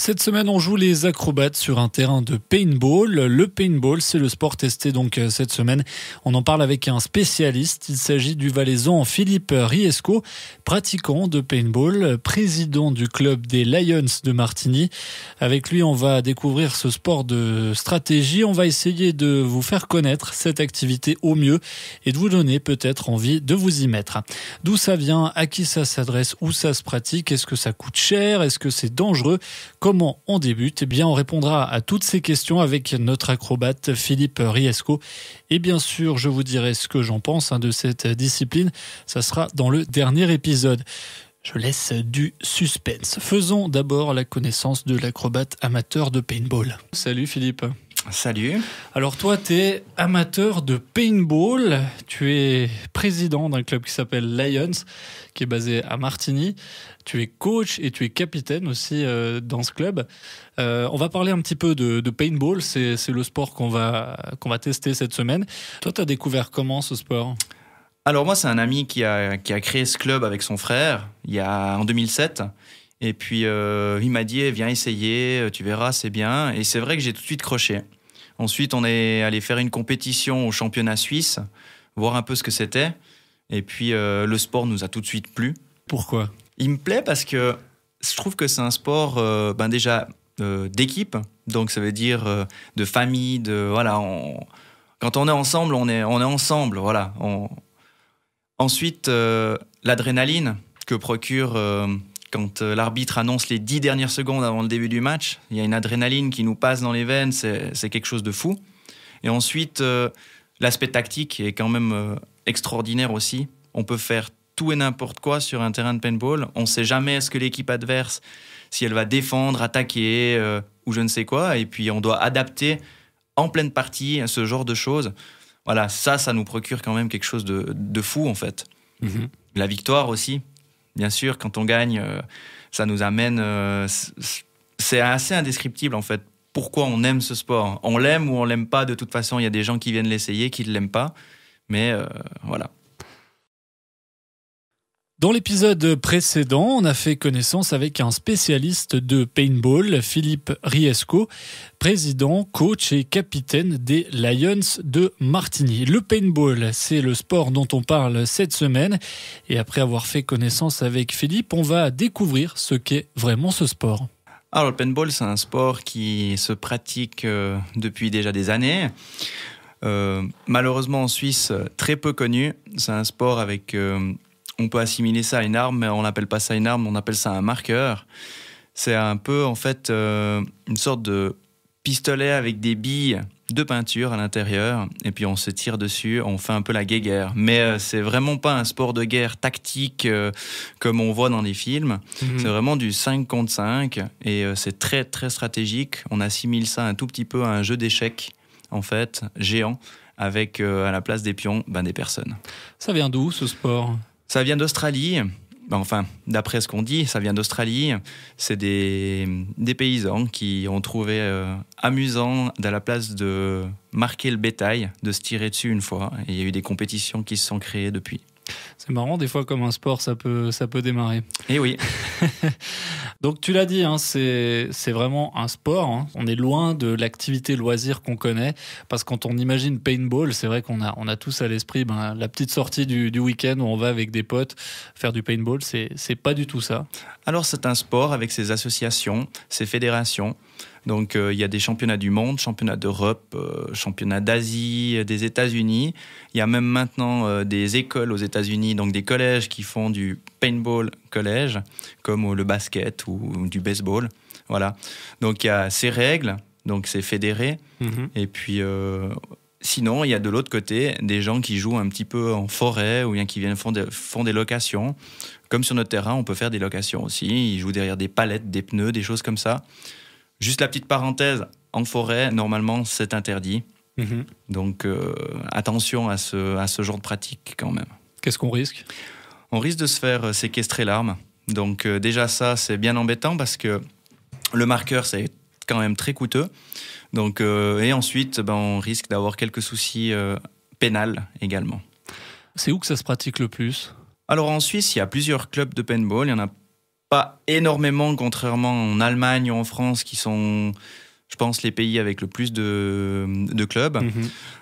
Cette semaine, on joue les acrobates sur un terrain de paintball. Le paintball, c'est le sport testé donc cette semaine. On en parle avec un spécialiste. Il s'agit du Valaisan Philippe Riesco, pratiquant de paintball, président du club des Lions de Martigny. Avec lui, on va découvrir ce sport de stratégie. On va essayer de vous faire connaître cette activité au mieux et de vous donner peut-être envie de vous y mettre. D'où ça vient, à qui ça s'adresse, où ça se pratique, est-ce que ça coûte cher, est-ce que c'est dangereux? Comment on débute? Eh bien, on répondra à toutes ces questions avec notre acrobate Philippe Riesco. Et bien sûr, je vous dirai ce que j'en pense de cette discipline. Ça sera dans le dernier épisode. Je laisse du suspense. Faisons d'abord la connaissance de l'acrobate amateur de paintball. Salut Philippe. Salut. Alors toi, tu es amateur de paintball. Tu es président d'un club qui s'appelle Lions, qui est basé à Martigny. Tu es coach et tu es capitaine aussi dans ce club. On va parler un petit peu de paintball. C'est le sport qu'on va tester cette semaine. Toi, tu as découvert comment ce sport ? Alors moi, c'est un ami qui a créé ce club avec son frère en 2007. Et puis, il m'a dit, viens essayer, tu verras, c'est bien. Et c'est vrai que j'ai tout de suite croché. Ensuite, on est allé faire une compétition au championnat suisse, voir un peu ce que c'était. Et puis, le sport nous a tout de suite plu. Pourquoi ? Il me plaît parce que je trouve que c'est un sport déjà d'équipe. Donc, ça veut dire de famille, quand on est ensemble, on est ensemble. Voilà. Ensuite, l'adrénaline que procure... Quand l'arbitre annonce les 10 dernières secondes avant le début du match, il y a une adrénaline qui nous passe dans les veines, c'est quelque chose de fou. Et ensuite, l'aspect tactique est quand même extraordinaire aussi. On peut faire tout et n'importe quoi sur un terrain de paintball. On ne sait jamais ce que l'équipe adverse, si elle va défendre, attaquer ou je ne sais quoi. Et puis, on doit adapter en pleine partie ce genre de choses. Voilà, ça nous procure quand même quelque chose de fou, en fait. Mm-hmm. La victoire aussi. Bien sûr, quand on gagne, ça nous amène... c'est assez indescriptible, en fait. Pourquoi on aime ce sport ? On l'aime ou on l'aime pas. De toute façon, il y a des gens qui viennent l'essayer, qui ne l'aiment pas. Mais voilà. Dans l'épisode précédent, on a fait connaissance avec un spécialiste de paintball, Philippe Riesco, président, coach et capitaine des Lions de Martigny. Le paintball, c'est le sport dont on parle cette semaine. Et après avoir fait connaissance avec Philippe, on va découvrir ce qu'est vraiment ce sport. Alors, le paintball, c'est un sport qui se pratique depuis déjà des années. Malheureusement, en Suisse, très peu connu. C'est un sport avec... on peut assimiler ça à une arme, mais on n'appelle pas ça une arme, on appelle ça un marqueur. C'est un peu, en fait, une sorte de pistolet avec des billes de peinture à l'intérieur, et puis on se tire dessus, on fait un peu la guéguerre. Mais c'est vraiment pas un sport de guerre tactique comme on voit dans les films. Mm-hmm. C'est vraiment du 5 contre 5, et c'est très, très stratégique. On assimile ça un tout petit peu à un jeu d'échecs, en fait, géant, avec à la place des pions, des personnes. Ça vient d'où, ce sport ? Ça vient d'Australie. Enfin, d'après ce qu'on dit, ça vient d'Australie. C'est des paysans qui ont trouvé amusant, à la place de marquer le bétail, de se tirer dessus une fois. Et il y a eu des compétitions qui se sont créées depuis. C'est marrant, des fois, comme un sport, ça peut démarrer. Eh oui. Donc, tu l'as dit, c'est vraiment un sport. On est loin de l'activité loisir qu'on connaît. Parce que quand on imagine paintball, c'est vrai qu'on a tous à l'esprit la petite sortie du week-end où on va avec des potes faire du paintball. C'est pas du tout ça. Alors, c'est un sport avec ses associations, ses fédérations. Donc, il y a des championnats du monde, championnats d'Europe, championnats d'Asie, des États-Unis. Il y a même maintenant des écoles aux États-Unis, donc des collèges qui font du paintball collège, comme le basket ou du baseball. Voilà. Donc, il y a ces règles, donc c'est fédéré. Mm-hmm. Et puis, sinon, il y a de l'autre côté des gens qui jouent un petit peu en forêt ou bien qui font des locations. Comme sur notre terrain, on peut faire des locations aussi. Ils jouent derrière des palettes, des pneus, des choses comme ça. Juste la petite parenthèse, en forêt, normalement, c'est interdit. Mmh. Donc, attention à ce genre de pratique quand même. Qu'est-ce qu'on risque ? On risque de se faire séquestrer l'arme. Donc, déjà ça, c'est bien embêtant parce que le marqueur, c'est quand même très coûteux. Donc, et ensuite, on risque d'avoir quelques soucis pénals également. C'est où que ça se pratique le plus ? Alors, en Suisse, il y a plusieurs clubs de paintball. Il y en a pas énormément, contrairement en Allemagne ou en France, qui sont, je pense, les pays avec le plus de clubs.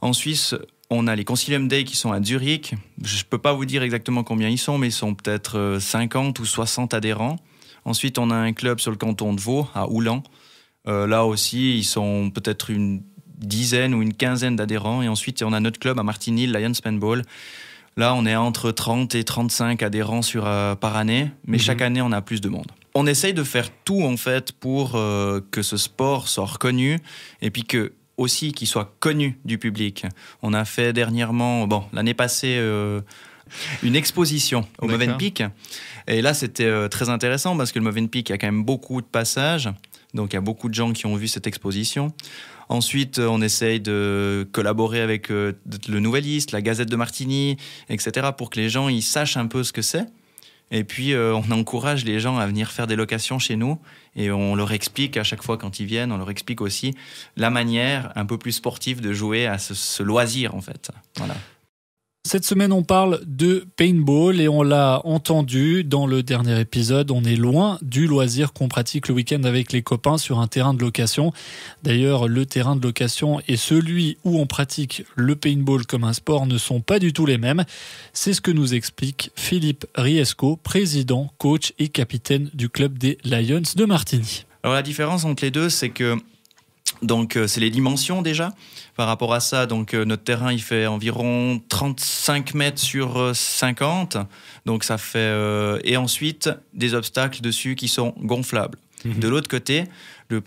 En Suisse, on a les Concilium Day qui sont à Zurich. Je ne peux pas vous dire exactement combien ils sont, mais ils sont peut-être 50 ou 60 adhérents. Ensuite, on a un club sur le canton de Vaud, à Oulan. Là aussi, ils sont peut-être une dizaine ou une quinzaine d'adhérents. Et ensuite, on a notre club à Martigny, Lions Paintball. Là, on est entre 30 et 35 adhérents par année, mais chaque année, on a plus de monde. On essaye de faire tout, en fait, pour que ce sport soit reconnu et puis aussi qu'il soit connu du public. On a fait dernièrement, l'année passée, une exposition au Mövenpick. Et là, c'était très intéressant parce que le Mövenpick, il y a quand même beaucoup de passages. Donc, il y a beaucoup de gens qui ont vu cette exposition. Ensuite, on essaye de collaborer avec le Nouvelliste, la Gazette de Martigny, etc. pour que les gens ils sachent un peu ce que c'est. Et puis, on encourage les gens à venir faire des locations chez nous. Et on leur explique à chaque fois quand ils viennent, on leur explique aussi la manière un peu plus sportive de jouer à ce loisir, en fait. Voilà. Cette semaine, on parle de paintball et on l'a entendu dans le dernier épisode. On est loin du loisir qu'on pratique le week-end avec les copains sur un terrain de location. D'ailleurs, le terrain de location et celui où on pratique le paintball comme un sport ne sont pas du tout les mêmes. C'est ce que nous explique Philippe Riesco, président, coach et capitaine du club des Lions de Martigny. Alors la différence entre les deux, c'est que c'est les dimensions déjà. Par rapport à ça, notre terrain il fait environ 35 mètres sur 50. Donc ça fait et ensuite des obstacles dessus qui sont gonflables. De l'autre côté,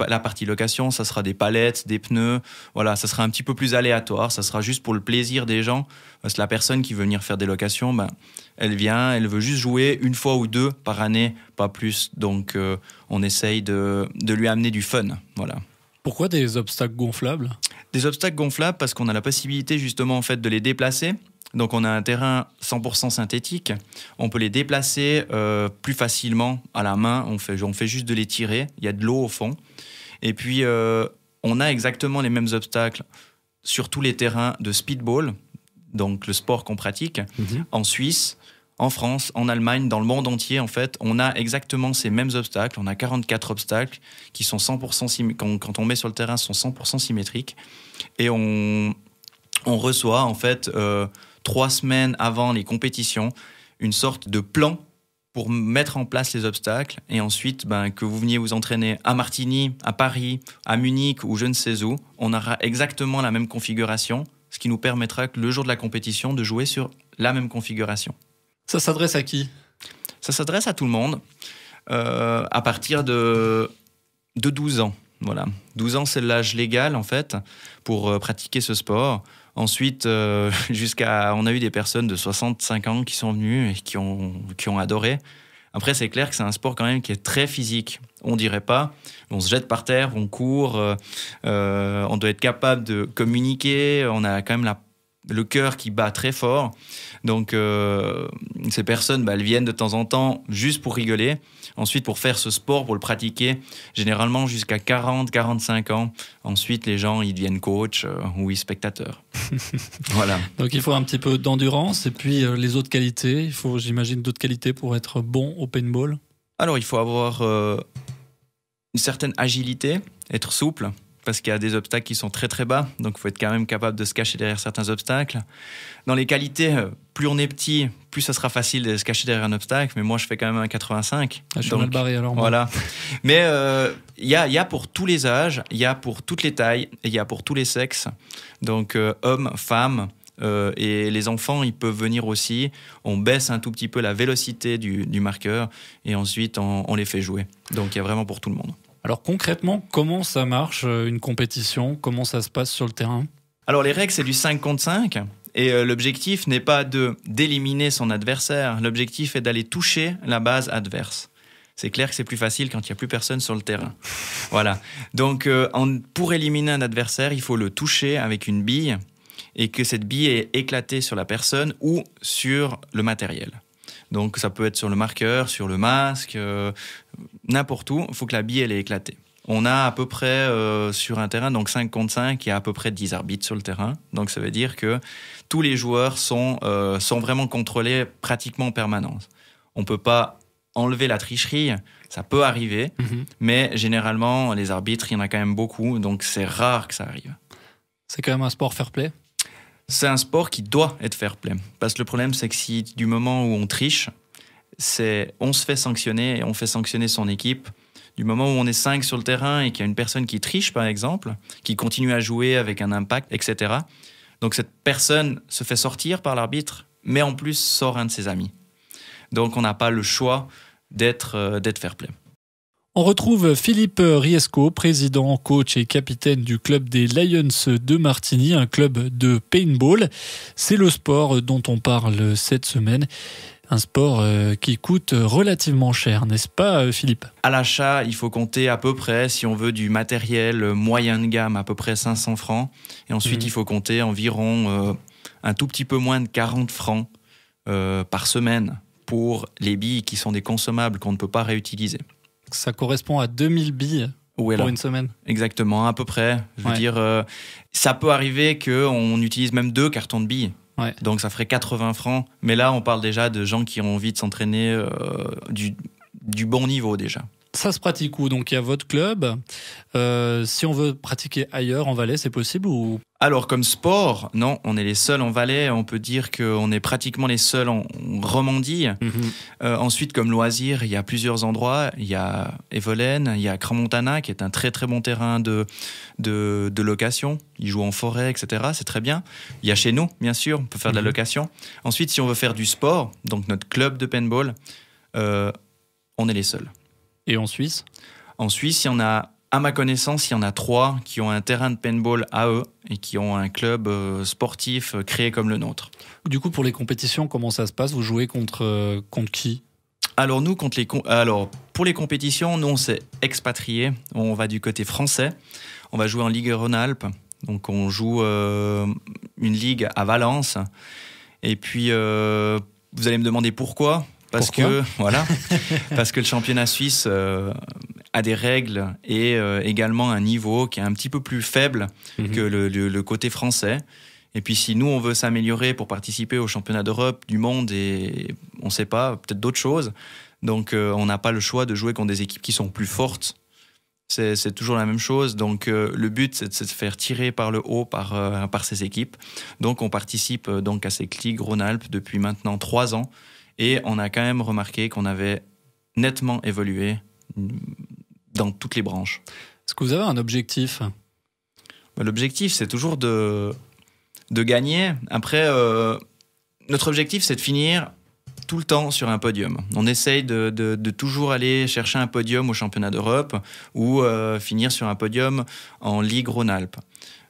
la partie location, ça sera des palettes, des pneus. Voilà, ça sera un petit peu plus aléatoire. Ça sera juste pour le plaisir des gens. Parce que la personne qui veut venir faire des locations, elle vient, elle veut juste jouer une fois ou deux par année, pas plus. Donc on essaye de lui amener du fun. Voilà. Pourquoi des obstacles gonflables ? Des obstacles gonflables parce qu'on a la possibilité justement en fait de les déplacer. Donc on a un terrain 100% synthétique. On peut les déplacer plus facilement à la main. On fait juste de les tirer. Il y a de l'eau au fond. Et puis on a exactement les mêmes obstacles sur tous les terrains de speedball, donc le sport qu'on pratique, en Suisse, en France, en Allemagne, dans le monde entier, en fait, on a exactement ces mêmes obstacles. On a 44 obstacles qui sont 100% quand on met sur le terrain, sont 100% symétriques. Et on reçoit, en fait, 3 semaines avant les compétitions, une sorte de plan pour mettre en place les obstacles. Et ensuite, que vous veniez vous entraîner à Martigny, à Paris, à Munich ou je ne sais où, on aura exactement la même configuration, ce qui nous permettra que le jour de la compétition, de jouer sur la même configuration. Ça s'adresse à qui ? Ça s'adresse à tout le monde, à partir de 12 ans. Voilà. 12 ans, c'est l'âge légal, en fait, pour pratiquer ce sport. Ensuite, on a eu des personnes de 65 ans qui sont venues et qui ont adoré. Après, c'est clair que c'est un sport quand même qui est très physique. On dirait pas. On se jette par terre, on court, on doit être capable de communiquer. On a quand même le cœur qui bat très fort. Donc, ces personnes, elles viennent de temps en temps juste pour rigoler. Ensuite, pour faire ce sport, pour le pratiquer, généralement jusqu'à 40, 45 ans. Ensuite, les gens, ils deviennent coach ou spectateurs. Voilà. Donc, il faut un petit peu d'endurance et puis les autres qualités. Il faut, j'imagine, d'autres qualités pour être bon au paintball. Alors, il faut avoir une certaine agilité, être souple, parce qu'il y a des obstacles qui sont très très bas, donc il faut être quand même capable de se cacher derrière certains obstacles. Dans les qualités, plus on est petit, plus ça sera facile de se cacher derrière un obstacle, mais moi je fais quand même un 85. Je suis mal barré alors. Moi. Voilà. Mais il y a pour tous les âges, il y a pour toutes les tailles, et il y a pour tous les sexes. Donc hommes, femmes, et les enfants, ils peuvent venir aussi. On baisse un tout petit peu la vélocité du marqueur, et ensuite on les fait jouer. Donc il y a vraiment pour tout le monde. Alors concrètement, comment ça marche une compétition ? Comment ça se passe sur le terrain ? Alors les règles, c'est du 5 contre 5 et l'objectif n'est pas d'éliminer son adversaire. L'objectif est d'aller toucher la base adverse. C'est clair que c'est plus facile quand il n'y a plus personne sur le terrain. Voilà. Donc pour éliminer un adversaire, il faut le toucher avec une bille et que cette bille est éclatée sur la personne ou sur le matériel. Donc ça peut être sur le marqueur, sur le masque, n'importe où, il faut que la bille elle est éclatée. On a à peu près sur un terrain, donc 5 contre 5, il y a à peu près 10 arbitres sur le terrain. Donc ça veut dire que tous les joueurs sont vraiment contrôlés pratiquement en permanence. On ne peut pas enlever la tricherie, ça peut arriver, mais généralement, les arbitres, il y en a quand même beaucoup, donc c'est rare que ça arrive. C'est quand même un sport fair-play ? C'est un sport qui doit être fair-play. Parce que le problème, c'est que si du moment où on triche, on se fait sanctionner et on fait sanctionner son équipe. Du moment où on est 5 sur le terrain et qu'il y a une personne qui triche, par exemple, qui continue à jouer avec un impact, etc. Donc cette personne se fait sortir par l'arbitre, mais en plus sort un de ses amis. Donc on n'a pas le choix d'être fair-play. On retrouve Philippe Riesco, président, coach et capitaine du club des Lions de Martigny, un club de paintball. C'est le sport dont on parle cette semaine. Un sport qui coûte relativement cher, n'est-ce pas Philippe ? À l'achat, il faut compter à peu près, si on veut du matériel moyen de gamme, à peu près 500 francs. Et ensuite, il faut compter environ un tout petit peu moins de 40 francs par semaine pour les billes qui sont des consommables qu'on ne peut pas réutiliser. Ça correspond à 2000 billes pour une semaine. Exactement, à peu près. Je veux dire, ça peut arriver qu'on utilise même 2 cartons de billes. Ouais. Donc ça ferait 80 francs. Mais là, on parle déjà de gens qui ont envie de s'entraîner du bon niveau déjà. Ça se pratique où ? Donc il y a votre club. Si on veut pratiquer ailleurs, en Valais, c'est possible ou... Alors comme sport, non, on est les seuls en Valais. On peut dire qu'on est pratiquement les seuls en Romandie. Ensuite, comme loisir, il y a plusieurs endroits. Il y a Evolène, il y a Crans-Montana, qui est un très très bon terrain de location. Ils jouent en forêt, etc. C'est très bien. Il y a chez nous, bien sûr, on peut faire de la location. Ensuite, si on veut faire du sport, donc notre club de paintball, on est les seuls. Et en Suisse ? En Suisse, il y en a, à ma connaissance, il y en a 3 qui ont un terrain de paintball à eux et qui ont un club sportif créé comme le nôtre. Du coup, pour les compétitions, comment ça se passe ? Vous jouez contre qui ? Alors, pour les compétitions, nous, on s'est expatriés. On va du côté français. On va jouer en Ligue Rhône-Alpes. Donc, on joue une ligue à Valence. Et puis, vous allez me demander pourquoi ? Parce que le championnat suisse a des règles et également un niveau qui est un petit peu plus faible que le côté français. Et puis si nous, on veut s'améliorer pour participer au championnat d'Europe, du monde et on ne sait pas, peut-être d'autres choses, donc on n'a pas le choix de jouer contre des équipes qui sont plus fortes. C'est toujours la même chose. Donc le but, c'est de se faire tirer par le haut par ces équipes. Donc on participe donc à cette Ligue Rhône-Alpes depuis maintenant 3 ans. Et on a quand même remarqué qu'on avait nettement évolué dans toutes les branches. Est-ce que vous avez un objectif ? L'objectif, c'est toujours de gagner. Après, notre objectif, c'est de finir tout le temps sur un podium. On essaye de toujours aller chercher un podium au championnat d'Europe ou finir sur un podium en Ligue Rhône-Alpes.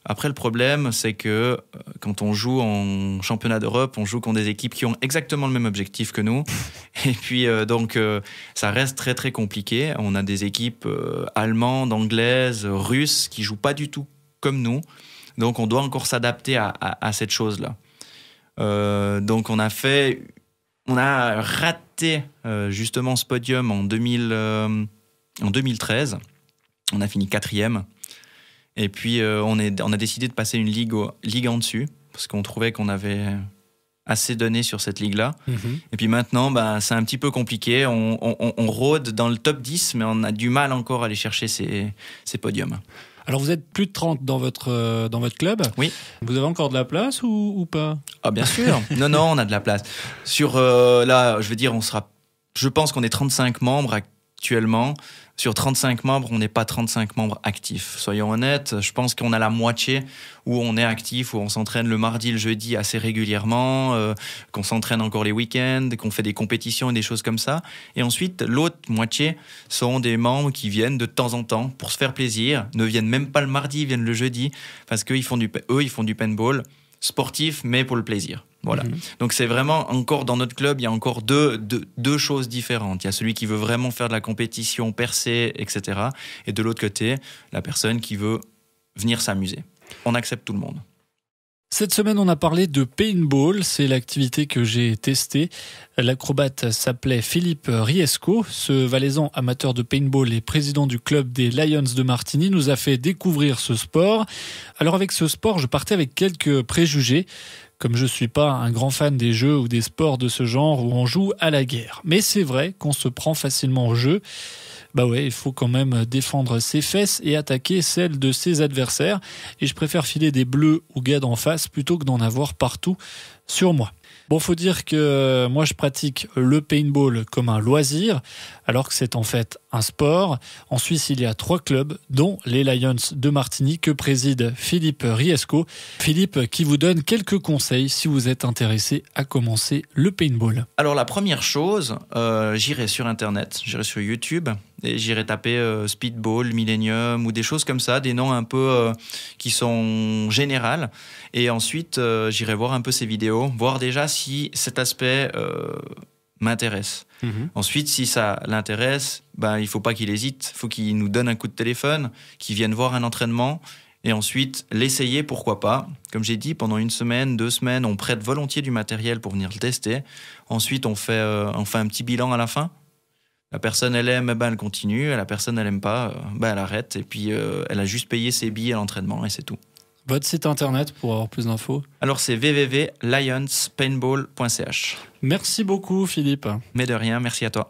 Après, le problème, c'est que quand on joue en championnat d'Europe, on joue contre des équipes qui ont exactement le même objectif que nous. Et puis, ça reste très, très compliqué. On a des équipes allemandes, anglaises, russes qui jouent pas du tout comme nous. Donc, on doit encore s'adapter à cette chose-là. Donc, on a raté justement ce podium en 2013. On a fini 4e. Et puis, on a décidé de passer une ligue en dessus, parce qu'on trouvait qu'on avait assez donné sur cette ligue-là. Et puis maintenant, c'est un petit peu compliqué. On rôde dans le top 10, mais on a du mal encore à aller chercher ces podiums. Alors, vous êtes plus de 30 dans votre club. Oui. Vous avez encore de la place ou pas ? Ah, bien sûr. Non, on a de la place. Là, je veux dire, je pense qu'on est 35 membres actuellement. Sur 35 membres, on n'est pas 35 membres actifs. Soyons honnêtes, je pense qu'on a la moitié où on est actif, où on s'entraîne le mardi, le jeudi assez régulièrement, qu'on s'entraîne encore les week-ends, qu'on fait des compétitions et des choses comme ça. Et ensuite, l'autre moitié sont des membres qui viennent de temps en temps pour se faire plaisir, ne viennent même pas le mardi, ils viennent le jeudi, parce qu'eux, ils font du paintball sportif, mais pour le plaisir. Voilà. Donc c'est vraiment, encore dans notre club, il y a encore deux choses différentes. Il y a celui qui veut vraiment faire de la compétition, percer, etc. Et de l'autre côté, la personne qui veut venir s'amuser. On accepte tout le monde. Cette semaine, on a parlé de paintball. C'est l'activité que j'ai testée. L'acrobate s'appelait Philippe Riesco. Ce Valaisan amateur de paintball et président du club des Lions de Martigny nous a fait découvrir ce sport. Alors avec ce sport, je partais avec quelques préjugés. comme je suis pas un grand fan des jeux ou des sports de ce genre où on joue à la guerre. Mais c'est vrai qu'on se prend facilement au jeu. Bah ouais, il faut quand même défendre ses fesses et attaquer celles de ses adversaires. Et je préfère filer des bleus ou gars d'en face plutôt que d'en avoir partout sur moi. Bon, faut dire que moi je pratique le paintball comme un loisir, alors que c'est en fait un sport. En Suisse, il y a 3 clubs, dont les Lions de Martigny, que préside Philippe Riesco. Philippe qui vous donne quelques conseils si vous êtes intéressé à commencer le paintball. Alors la première chose, j'irai sur Internet, j'irai sur YouTube et j'irai taper Speedball, Millennium ou des choses comme ça, des noms un peu qui sont générales. Et ensuite, j'irai voir un peu ces vidéos, voir déjà si cet aspect m'intéresse. Ensuite, si ça l'intéresse, il ne faut pas qu'il hésite, il faut qu'il nous donne un coup de téléphone, qu'il vienne voir un entraînement. Et ensuite, l'essayer, pourquoi pas. Comme j'ai dit, pendant 1 semaine, 2 semaines, on prête volontiers du matériel pour venir le tester. Ensuite, on fait un petit bilan à la fin. La personne, elle aime, elle continue. La personne, elle aime pas, elle arrête. Et puis, elle a juste payé ses billets à l'entraînement et c'est tout. Votre site internet pour avoir plus d'infos? Alors, c'est www.lionspaintball.ch. Merci beaucoup, Philippe. Mais de rien, merci à toi.